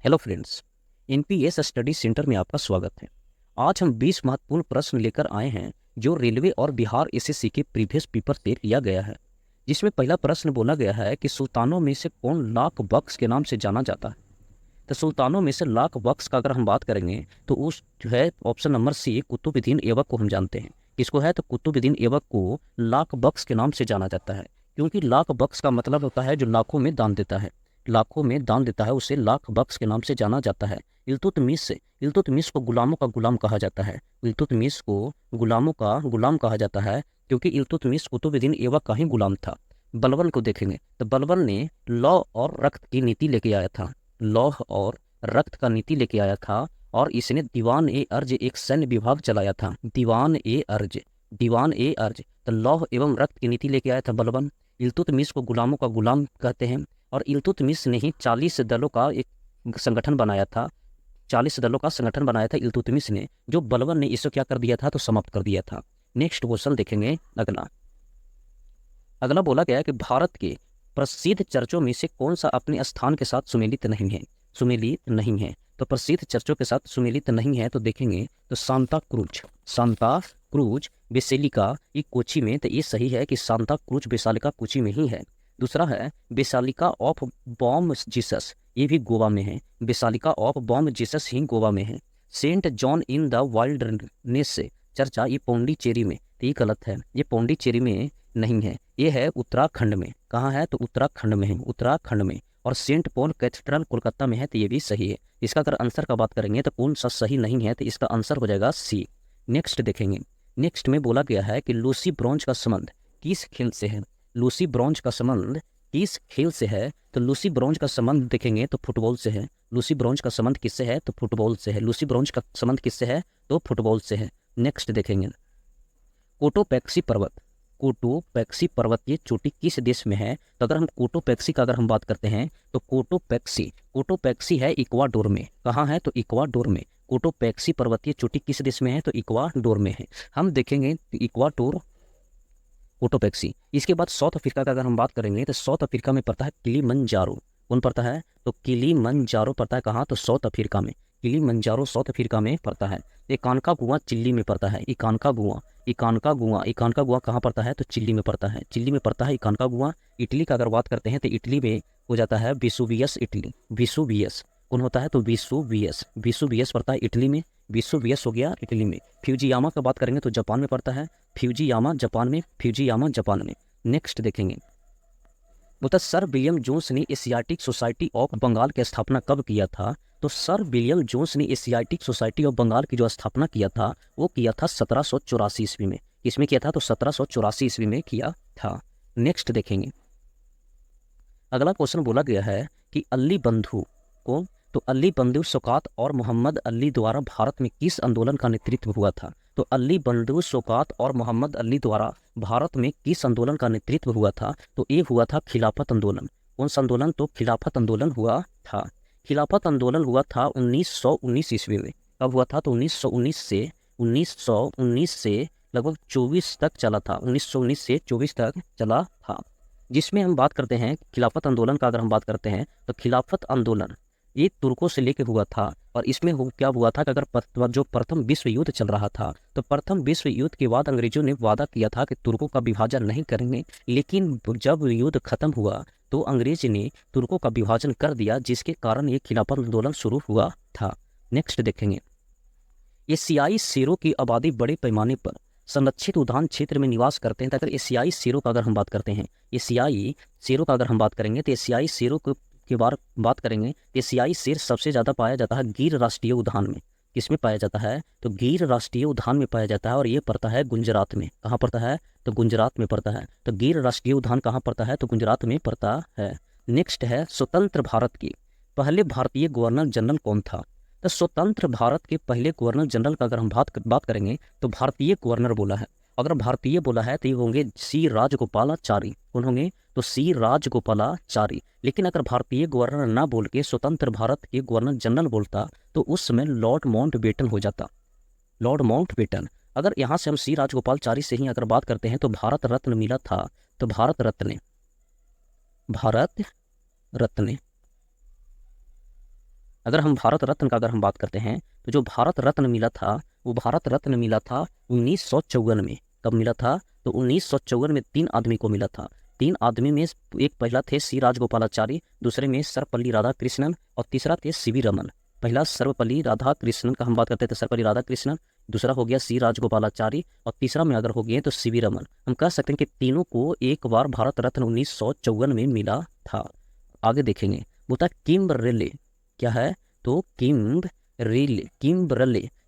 Hello friends, NPS study centre में आपका स्वागत है। आज हम 20 महत्वपूर्ण प्रश्न लेकर आए हैं जो रेलवे और बिहार एसएससी के प्रीवियस पेपर से लिया गया है। जिसमें पहला प्रश्न बोला गया है कि सुल्तानों में से कौन लाख बख्श के नाम से जाना जाता है। तो सुल्तानों में से लाख बख्श का अगर हम बात करेंगे तो उस जो है option number C Qutubuddin Aibak को हम जानते हैं। किसको है तो कुतुबुद्दीन ऐबक को लाख बख्श के नाम से जाना जाता है, क्योंकि लाख बख्श का मतलब होता है जो लाखों में दान देता है। लाखों में दान देता है उसे लाख बख्श के नाम से जाना जाता है। इल्तुतमिश को गुलामों का गुलाम कहा जाता है। इल्तुतमिश को गुलामों का गुलाम कहा जाता है क्योंकि इल्तुतमिश कुतुबुद्दीन ऐबक का ही गुलाम था। बलबन को देखेंगे तो बलबन ने लौ और रक्त की नीति लेके आया था। लौह और रक्त का नीति लेके आया था और इसने दीवान ए अर्ज एक सैन्य विभाग चलाया था। दीवान ए अर्ज तो लौह एवं रक्त की नीति लेके आया था बलबन। इल्तुतमिश को गुलामों का गुलाम कहते हैं और इल्तुतमिश ने ही 40 दलों का एक संगठन बनाया था। 40 दलों का संगठन बनाया था इल्तुतमिश ने, जो बलबन ने इसे क्या कर दिया था तो समाप्त कर दिया था। नेक्स्ट क्वेश्चन देखेंगे। अगला अगला बोला गया है कि भारत के प्रसिद्ध चर्चों में से कौन सा अपने स्थान के साथ सुमेलित नहीं है। सुमेलित नहीं है तो प्रसिद्ध चर्चों के साथ सुमेलित नहीं है तो देखेंगे तो सांता क्रूज बेसिलिका ये कोची में, तो ये सही है कि सांता क्रूज बेसिलिका कोची में ही है। दूसरा है बेसिलिका ऑफ बॉम जीसस, ये भी गोवा में है। बेसिलिका ऑफ बॉम जीसस ही गोवा में है। Saint John in the wilderness से चर्चा ये पौंडीचेरी में, तो ये गलत है, ये पौंडीचेरी में नहीं है, ये है उत्तराखंड में। कहाँ है तो उत्तराखंड में है, उत्तराखंड में। और सेंट पॉल कैथेड्रल कोलकाता में है, तो ये भी सही है। इसका अगर आंसर का बात करेंगे तो कौन सा सही नहीं है, तो इसका आंसर हो जाएगा सी। नेक्स्ट देखेंगे। नेक्स्ट में बोला गया है कि लूसी ब्रॉन्ज का संबंध किस खेल से है। लूसी ब्रॉन्ज का संबंध किस खेल से है तो लूसी ब्रॉन्ज का संबंध देखेंगे तो फुटबॉल से है। लूसी ब्रॉन्ज का संबंध किससे है तो फुटबॉल से है। लूसी ब्रॉन्ज का संबंध किससे है तो फुटबॉल से है। नेक्स्ट देखेंगे। कोटोपैक्सी पर्वत, कोटोपैक्सी पर्वत ये चोटी किस देश में है। तो अगर हम कोटोपैक्सी का अगर हम बात करते हैं तो कोटोपैक्सी है इक्वाडोर में। कहाँ है तो इक्वाडोर में। कोटोपैक्सी पर्वतीय चोटी किस देश में है तो इक्वाडोर में है। हम देखेंगे इक्वाडोर कोटोपैक्सी। इसके बाद साउथ अफ्रीका का अगर हम बात करेंगे तो साउथ अफ्रीका में पड़ता है किलीमंजारो। कौन पड़ता है तो किलीमंजारो पड़ता है कहाँ तो साउथ अफ्रीका में। किलीमंजारो साउथ अफ्रीका में पड़ता है। इकानकागुआ चिल्ली में पड़ता है। इकानकागुआ कहाँ पड़ता है तो चिल्ली में पड़ता है। चिल्ली में पड़ता है इकानकागुआ। इटली का अगर बात करते हैं तो इटली में हो जाता है विसुवियस इटली। विसुवियस कौन होता है तो विसुवियस पड़ता है इटली में। विसुवियस हो गया इटली में। फ्यूजियामा का बात करेंगे तो जापान में पड़ता है। फ्यूजियामा जापान में। नेक्स्ट देखेंगे। बोलता सर विलियम जोन्स ने एशियाटिक सोसाइटी ऑफ बंगाल की स्थापना कब किया था। तो सर विलियम जोन्स ने एशियाटिक सोसाइटी ऑफ बंगाल की जो स्थापना किया था वो किया था 1784 ईस्वी में। किसमें किया था तो 1784 ईस्वी में किया था। नेक्स्ट देखेंगे। अगला क्वेश्चन बोला गया है कि अली बंधु को तो अली बंधु शौकत और मोहम्मद अली द्वारा भारत में किस आंदोलन का नेतृत्व हुआ था। तो अली बंधु शौकत और मोहम्मद अली द्वारा भारत में किस आंदोलन का नेतृत्व हुआ था तो ये हुआ था खिलाफत आंदोलन। कौन सा आंदोलन तो खिलाफत आंदोलन हुआ था। खिलाफत आंदोलन हुआ था 1919 ईस्वी में। कब हुआ था तो 1919 से लगभग 24 तक चला था। 1919 से 24 तक चला था। जिसमें हम बात करते हैं खिलाफत आंदोलन का अगर हम बात करते हैं तो खिलाफत आंदोलन ये तुर्कों से लेके हुआ था। और इसमें क्या हुआ था कि अगर जो प्रथम विश्व युद्ध चल रहा था तो प्रथम विश्व युद्ध के बाद अंग्रेजों ने वादा किया था कि तुर्कों का विभाजन नहीं करेंगे, लेकिन जब युद्ध खत्म हुआ तो अंग्रेज ने तुर्कों का विभाजन कर दिया, जिसके कारण ये खिलाफत आंदोलन शुरू हुआ था। नेक्स्ट देखेंगे। एशियाई शेरों की आबादी बड़े पैमाने पर संरक्षित उद्यान क्षेत्र में निवास करते हैं। तो अगर एशियाई शेरों का अगर हम बात करते हैं, एशियाई शेरों का अगर हम बात करेंगे तो एशियाई शेरों के बात करेंगे तो एशियाई शेर सबसे ज़्यादा पाया जाता है गिर राष्ट्रीय उद्यान में। किसमें पाया जाता है तो गिर राष्ट्रीय उद्यान में पाया जाता है और ये पड़ता है गुजरात में। कहाँ पड़ता है तो गुजरात में पड़ता है। तो गिर राष्ट्रीय उद्यान कहाँ पड़ता है तो गुजरात में पड़ता है। नेक्स्ट है स्वतंत्र भारत की पहले भारतीय गवर्नर जनरल कौन था। तो स्वतंत्र भारत के पहले गवर्नर जनरल का अगर हम बात करेंगे तो भारतीय गवर्नर बोला है। अगर भारतीय बोला है तो ये होंगे सी राजगोपालाचारी। कौन होंगे तो सी राजगोपालाचारी। लेकिन अगर भारतीय गवर्नर ना बोल के स्वतंत्र भारत के गवर्नर जनरल बोलता तो उस समय लॉर्ड माउंटबेटन हो जाता। Lord Mountbatten. अगर यहाँ से हम सी राजगोपालाचारी से ही अगर बात करते हैं तो भारत रत्न मिला था। तो भारत रत्न अगर हम भारत रत्न का अगर हम बात करते हैं तो जो भारत रत्न मिला था वो भारत रत्न मिला था 1954 में। कब मिला था? तो 1954 में 3 आदमी को मिला था। 3 आदमी में एक पहला थे सी राजगोपालाचारी, दूसरे में सर्वपल्ली राधाकृष्णन और तीसरा थे सीवी रमन। पहला सर्वपल्ली राधाकृष्णन का हम बात करते थे, सर्वपल्ली राधाकृष्णन, दूसरा हो गया सी राजगोपालाचारी और तीसरा में अगर हो गए तो सीवी रमन। हम कह सकते हैं कि तीनों को एक बार भारत रत्न 1954 में मिला था। आगे देखेंगे, बोलता है किम्बरले क्या है? तो किम्बरले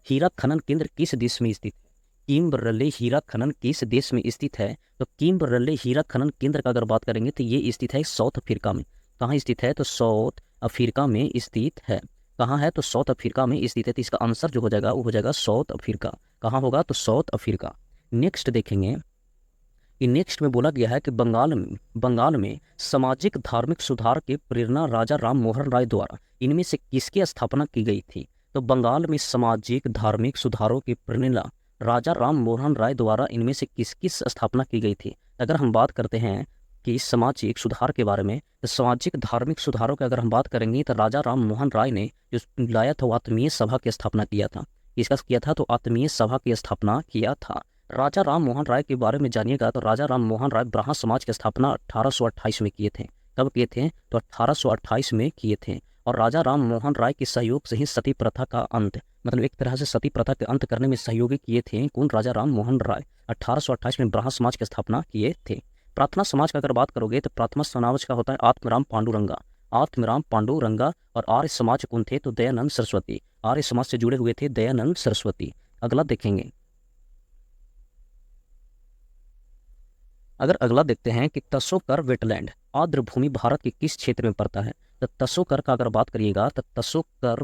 हीरा खनन केंद्र किस देश में स्थित है? किम्बरले हीरा खनन किस देश में स्थित है? तो किम्बरले हीरा खनन केंद्र का अगर बात करेंगे तो ये स्थित है साउथ अफ्रीका में। कहाँ स्थित है? तो साउथ अफ्रीका में स्थित है। कहाँ है? तो साउथ अफ्रीका में स्थित है। तो इसका आंसर जो हो जाएगा वो हो जाएगा साउथ अफ्रीका। कहाँ होगा? तो साउथ अफ्रीका। नेक्स्ट देखेंगे कि नेक्स्ट में बोला गया है कि बंगाल में सामाजिक धार्मिक सुधार के प्रेरणा राजा राम मोहन राय द्वारा इनमें से किसकी स्थापना की गई थी? तो बंगाल में सामाजिक धार्मिक सुधारों की प्रेरणा राजा राम मोहन राय द्वारा इनमें से किसकी स्थापना की गई थी? अगर हम बात करते हैं कि सामाजिक सुधार के बारे में, तो सामाजिक धार्मिक सुधारों की अगर हम बात करेंगे तो राजा राम मोहन राय ने जो लाया था वो आत्मीय सभा की स्थापना किया था। किसका किया था? तो आत्मीय सभा की स्थापना किया था। राजा राम मोहन राय के बारे में जानिएगा तो राजा राम मोहन राय ब्राह्मण समाज की स्थापना 1828 में किए थे। कब किए थे? तो 1828 में किए थे। और राजा राम मोहन राय के सहयोग से ही सती प्रथा का अंत, मतलब एक तरह से सती प्रथा के अंत करने में सहयोगी किए थे कौन? राजा राम मोहन राय। 1828 में ब्राह्मण समाज की स्थापना किए थे। प्रार्थना समाज का अगर बात करोगे तो प्रार्थना समाज का होता है आत्मराम पांडुरंगा। आत्मराम पांडुरंगा। और आर्य समाज कौन थे? तो दयानंद सरस्वती। आर्य समाज से जुड़े हुए थे दयानंद सरस्वती। अगला देखेंगे, अगर अगला देखते हैं कि तसोकर वेटलैंड आर्द्र भूमि भारत के किस क्षेत्र में पड़ता है? तो तसोकर का अगर बात करिएगा तो तसोकर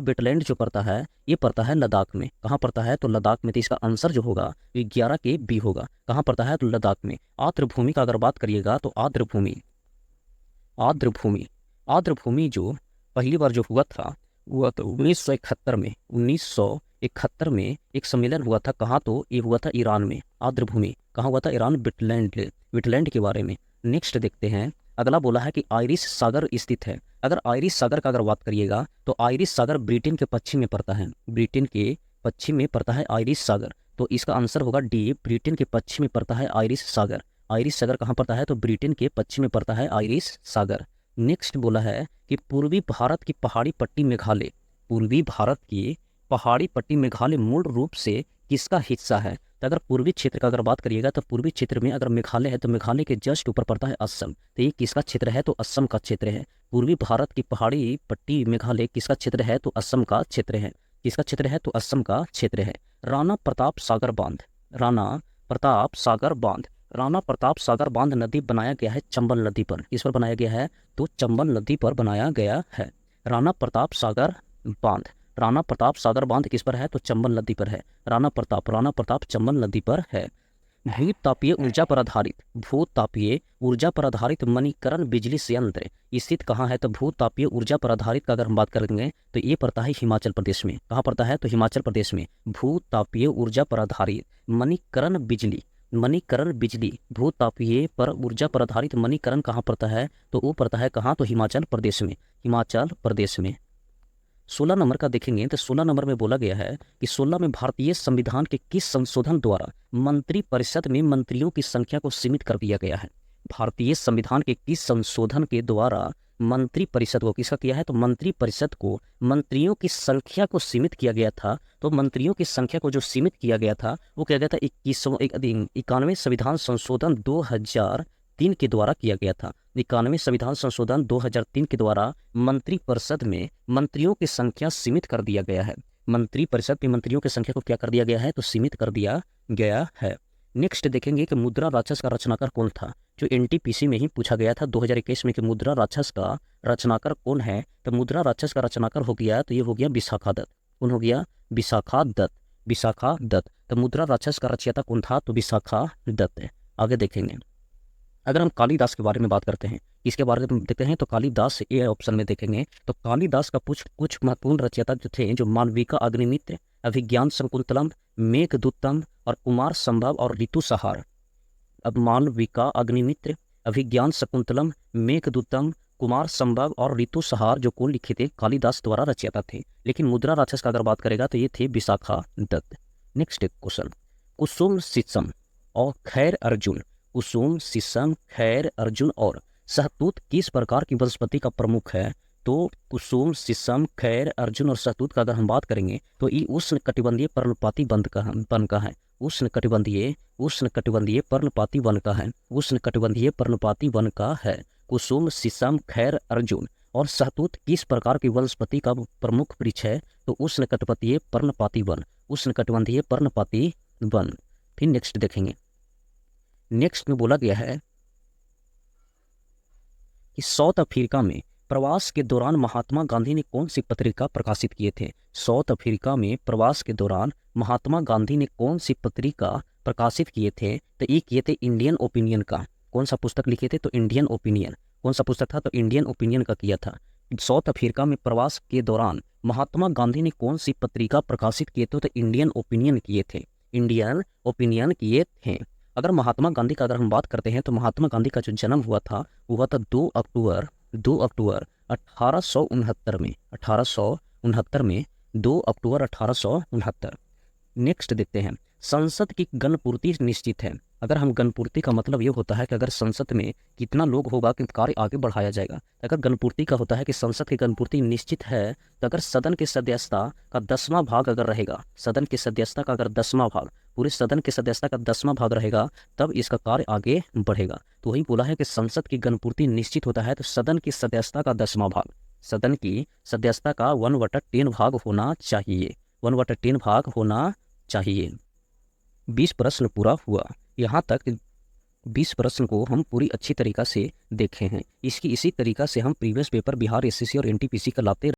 वेटलैंड जो पड़ता है ये पड़ता है लद्दाख में। कहाँ पड़ता है? तो लद्दाख में। तो इसका आंसर जो होगा ये 11 के बी होगा। कहाँ पड़ता है? तो लद्दाख में। आर्द्र भूमि का अगर बात करिएगा तो आर्द्र भूमि जो पहली बार जो हुआ था हुआ तो 1971 में। 1971 में एक सम्मेलन हुआ था। कहाँ? तो ये हुआ था ईरान में। आर्द्र भूमि कहाँ हुआ था? ईरान। वेटलैंड के बारे में। नेक्स्ट देखते हैं, अगला बोला है कि आयरिश सागर स्थित है। अगर आयरिश सागर का अगर बात करिएगा तो आयरिश सागर ब्रिटेन के पश्चिम में पड़ता है। ब्रिटेन के पश्चिम में पड़ता है आयरिश सागर। तो इसका आंसर होगा डी, ब्रिटेन के पश्चिम में पड़ता है आयरिश सागर। आयरिश सागर कहाँ पड़ता है? तो ब्रिटेन के पश्चिम में पड़ता है आयरिश सागर। नेक्स्ट बोला है कि पूर्वी भारत की पहाड़ी पट्टी मेघालय मूल रूप से किसका हिस्सा है? तो अगर पूर्वी क्षेत्र का अगर बात करिएगा तो पूर्वी क्षेत्र में अगर मेघालय है तो मेघालय के जस्ट ऊपर पड़ता है असम। तो ये किसका क्षेत्र है? तो असम का क्षेत्र है। पूर्वी भारत की पहाड़ी पट्टी मेघालय किसका क्षेत्र है? तो असम का क्षेत्र है। किसका क्षेत्र है? तो असम का क्षेत्र है। राणा प्रताप सागर बांध नदी बनाया गया है चंबल नदी पर। किस पर बनाया गया है? तो चंबल नदी पर बनाया गया है। राणा प्रताप सागर बांध किस पर है? तो चंबल नदी पर है। राणा प्रताप चंबल नदी पर है। भूतापीय ऊर्जा पर आधारित मणिकरण बिजली संयंत्र स्थित कहाँ है? तो भूतापीय ऊर्जा पर आधारित का अगर हम बात करेंगे तो ये पड़ता है हिमाचल प्रदेश में। कहाँ पड़ता है? तो हिमाचल प्रदेश में। भूतापीय ऊर्जा पर आधारित मणिकरण बिजली भूतापीय पर ऊर्जा पर आधारित मणिकरण कहाँ पड़ता है? तो वो पड़ता है कहाँ? तो हिमाचल प्रदेश में। 16 नंबर का देखेंगे तो 16 नंबर में बोला गया है कि 16 में भारतीय संविधान के किस संशोधन द्वारा मंत्रिपरिषद में मंत्रियों की संख्या को सीमित कर दिया गया है? भारतीय संविधान के किस संशोधन के द्वारा मंत्रिपरिषद को किसका किया है? तो मंत्रिपरिषद को मंत्रियों की संख्या को सीमित किया गया था। तो मंत्रियों की संख्या को जो सीमित किया गया था वो किया गया था 91 संविधान संशोधन 2003 के द्वारा किया गया था। 91 संविधान संशोधन 2003 के द्वारा मंत्रिपरिषद में मंत्रियों की संख्या सीमित कर दिया गया है। मंत्रिपरिषद में मंत्रियों की संख्या को क्या कर दिया गया है? तो सीमित कर दिया गया है। नेक्स्ट देखेंगे कि मुद्रा राक्षस का रचनाकार कौन था? जो एनटीपीसी में ही पूछा गया था 2021 में कि मुद्रा राक्षस का रचनाकार कौन है? तो मुद्रा राक्षस का रचनाकार हो गया तो ये हो गया विशाखा दत्त। कौन हो गया? विशाखा दत्त। तो मुद्रा राक्षस का रचयिता कौन था? तो विशाखा दत्त। आगे देखेंगे, अगर हम कालिदास के बारे में बात करते हैं, इसके बारे में देखते हैं तो कालिदास ए ऑप्शन में देखेंगे तो कालिदास का कुछ महत्वपूर्ण रचयिता जो थे जो मालविका अग्निमित्र, अभिज्ञान शकुंतलम, मेघदूतम और कुमार संभव और ऋतु संहार। अब मालविका अग्निमित्र, अभिज्ञान शकुंतलम, मेघदूतम, कुमार संभव और ऋतु सहार जो कौन लिखे थे? कालिदास द्वारा रचयिता थे। लेकिन मुद्रा राक्षस का अगर बात करेगा तो ये थे विशाखा दत्त। नेक्स्ट क्वेश्चन, कुसुम शीशम और खैर अर्जुन, कुसुम शीशम खैर अर्जुन और शहतूत किस प्रकार की वनस्पति का प्रमुख है? तो कुसुम शीशम खैर अर्जुन और शहतूत का अगर हम बात करेंगे तो ये उष्णकटिबंधीय पर्णपाती वन का है। उष्णकटिबंधीय पर्णपाती वन का है। उष्णकटिबंधीय पर्णपाती वन का है। कुसुम शीशम खैर अर्जुन और शहतूत किस प्रकार की वनस्पति का प्रमुख वृक्ष है? तो उष्णकटिबंधीय पर्णपाती वन। उष्णकटिबंधीय पर्णपाती वन। फिर नेक्स्ट देखेंगे, नेक्स्ट में बोला गया है कि साउथ अफ्रीका में प्रवास के दौरान महात्मा गांधी ने कौन सी पत्रिका प्रकाशित किए थे? साउथ अफ्रीका में प्रवास के दौरान महात्मा गांधी ने कौन सी पत्रिका प्रकाशित किए थे? तो ये किए थे इंडियन ओपिनियन का। कौन सा पुस्तक लिखे थे? तो इंडियन ओपिनियन। कौन सा पुस्तक था? तो इंडियन ओपिनियन का किया था। साउथ अफ्रीका में प्रवास के दौरान महात्मा गांधी ने कौन सी पत्रिका प्रकाशित किए थे? तो इंडियन ओपिनियन किए थे। इंडियन ओपिनियन किए थे। अगर महात्मा गांधी का अगर हम बात करते हैं तो महात्मा गांधी का जो जन्म हुआ था 2 अक्टूबर 1869 में। 2 अक्टूबर 1869। नेक्स्ट देखते हैं, संसद की गणपूर्ति निश्चित है। अगर हम गणपूर्ति का मतलब ये होता है कि अगर संसद में कितना लोग होगा कि कार्य आगे बढ़ाया जाएगा। अगर गणपूर्ति का होता है कि संसद की गणपूर्ति निश्चित है तो अगर सदन की सदस्यता का 10वां भाग अगर रहेगा, सदन की सदस्यता का अगर 10वां भाग, पूरे सदन की सदस्यता का 10वां भाग रहेगा तब इसका कार्य आगे बढ़ेगा। तो वही बोला है कि संसद की गणपूर्ति निश्चित होता है तो सदन की सदस्यता का 10वां भाग, सदन की सदस्यता का 1/10 भाग होना चाहिए। 1/10 भाग होना चाहिए। 20 प्रश्न पूरा हुआ। यहाँ तक 20 प्रश्न को हम पूरी अच्छी तरीक़ा से देखे हैं। इसी तरीक़ा से हम प्रीवियस पेपर बिहार एसएससी और एनटीपीसी का लाते